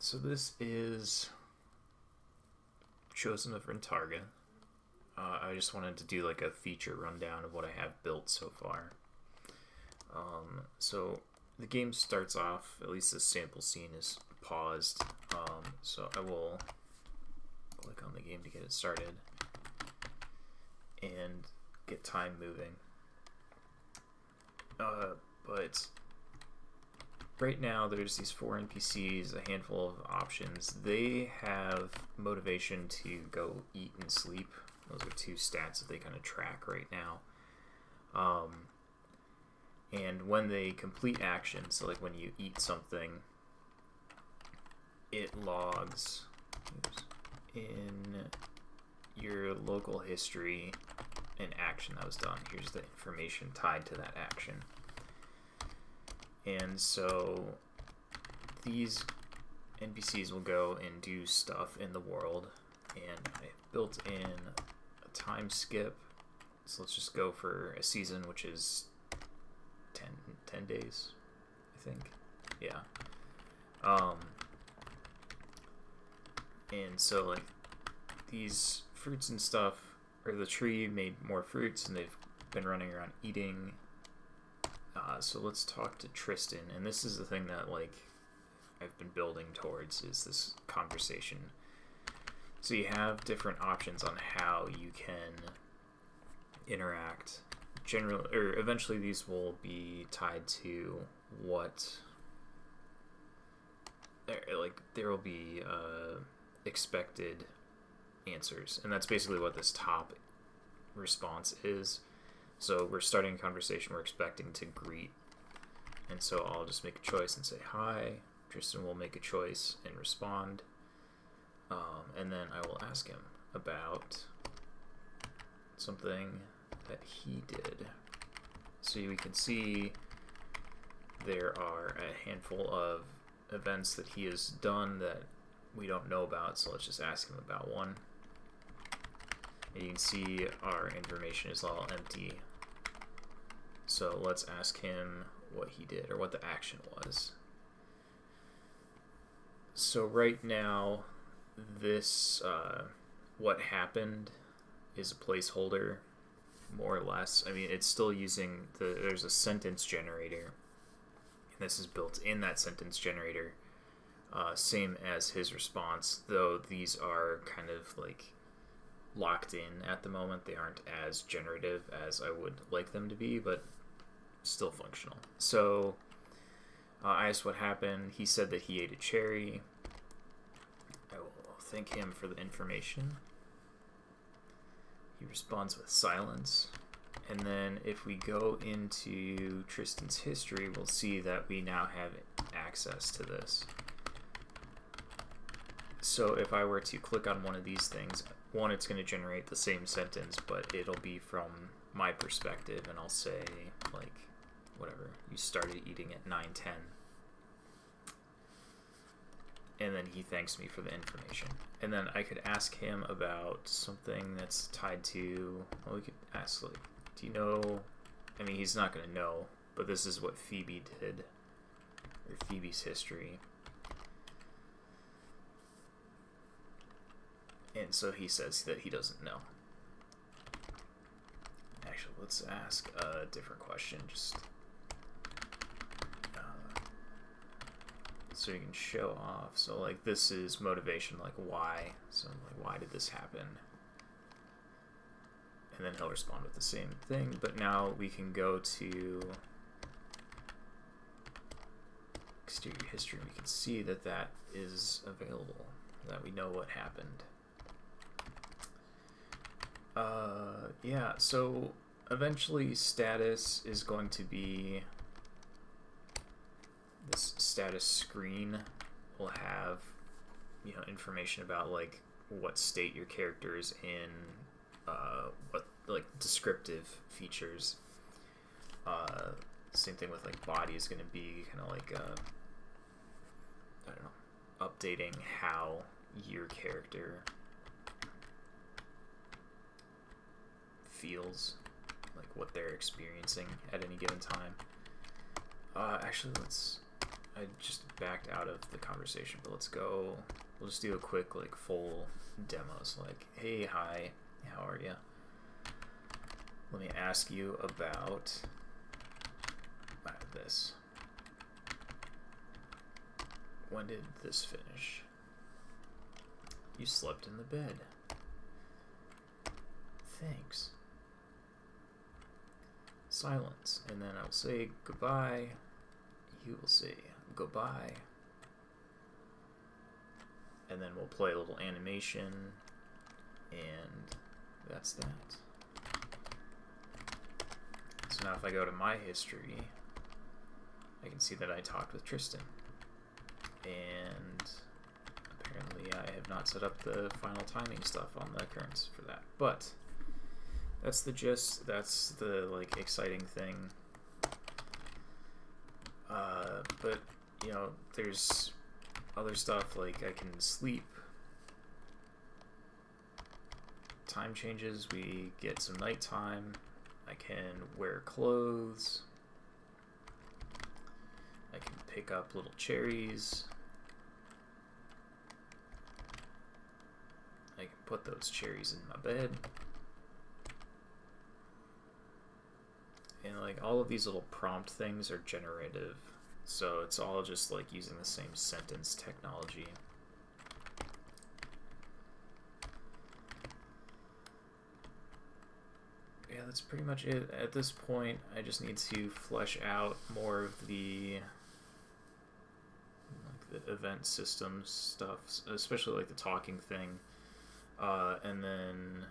So this is Chosen of Ryntarga. I just wanted to do like a feature rundown of what I have built so far. So the game starts off, at least the sample scene is paused. So I will click on the game to get it started and get time moving. But right now there's these 4 NPCs, a handful of options. They have motivation to go eat and sleep. Those are 2 stats that they kind of track right now. And when they complete actions, so like when you eat something, it logs in your local history an action that was done. Here's the information tied to that action. And so these NPCs will go and do stuff in the world, and I built in a time skip. So let's just go for a season, which is 10 days, I think. Yeah. And so like these fruits and stuff, or the tree made more fruits and they've been running around eating. So let's talk to Tristan, and this is the thing that like I've been building towards, is this conversation. So you have different options on how you can interact. Generally, or eventually these will be tied to what, like there will be expected answers, and that's basically what this top response is. So we're starting a conversation, we're expecting to greet, and so I'll just make a choice and say hi. Tristan will make a choice and respond, and then I will ask him about something that he did. So we can see there are a handful of events that he has done that we don't know about, so let's just ask him about one. And you can see our information is all empty. So let's ask him what he did, or what the action was. So right now, this, what happened is a placeholder, more or less. I mean, it's still using there's a sentence generator, and this is built in that sentence generator, same as his response, though these are kind of like locked in at the moment. They aren't as generative as I would like them to be, but still functional. So I asked what happened. He said that he ate a cherry. I will thank him for the information. He responds with silence. And then if we go into Tristan's history, we'll see that we now have access to this. So if I were to click on one of these things, one, it's going to generate the same sentence, but it'll be from my perspective, and I'll say, like, whatever, you started eating at 9:10. And then he thanks me for the information. And then I could ask him about something that's tied to, well, we could ask, like, do you know, I mean, he's not going to know, but this is what Phoebe did, or Phoebe's history. And so he says that he doesn't know. Actually, let's ask a different question, just so you can show off. So like this is motivation, like why. So like, why did this happen? And then he'll respond with the same thing, but now we can go to exterior history, and we can see that that is available, that we know what happened. Yeah, so eventually status is going to be, this status screen will have, you know, information about like what state your character is in, what like descriptive features. Same thing with like body is going to be kind of like I don't know, updating how your character feels, like what they're experiencing at any given time. Actually, let's I just backed out of the conversation, but let's go. We'll just do a quick, like, full demos. Like, hey, hi, how are you? Let me ask you about this. When did this finish? You slept in the bed. Thanks. Silence. And then I'll say goodbye. You will say goodbye. And then we'll play a little animation. And that's that. So now if I go to my history, I can see that I talked with Tristan. And apparently I have not set up the final timing stuff on the occurrence for that. But that's the gist. That's the, like, exciting thing. But, you know, there's other stuff, like I can sleep. Time changes, we get some nighttime. I can wear clothes. I can pick up little cherries. I can put those cherries in my bed. And like all of these little prompt things are generative. So it's all just like using the same sentence technology. Yeah, that's pretty much it. At this point, I just need to flesh out more of the event systems stuff, especially like the talking thing, and then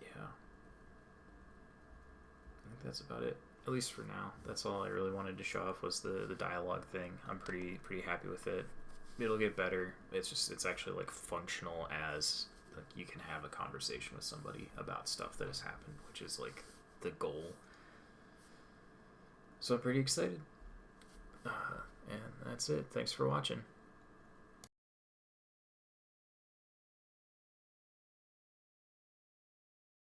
yeah, I think that's about it, at least for now. That's all I really wanted to show off was the dialogue thing. I'm pretty happy with it. It'll get better. It's actually like functional as like you can have a conversation with somebody about stuff that has happened, which is like the goal. So I'm pretty excited. And that's it. Thanks for watching.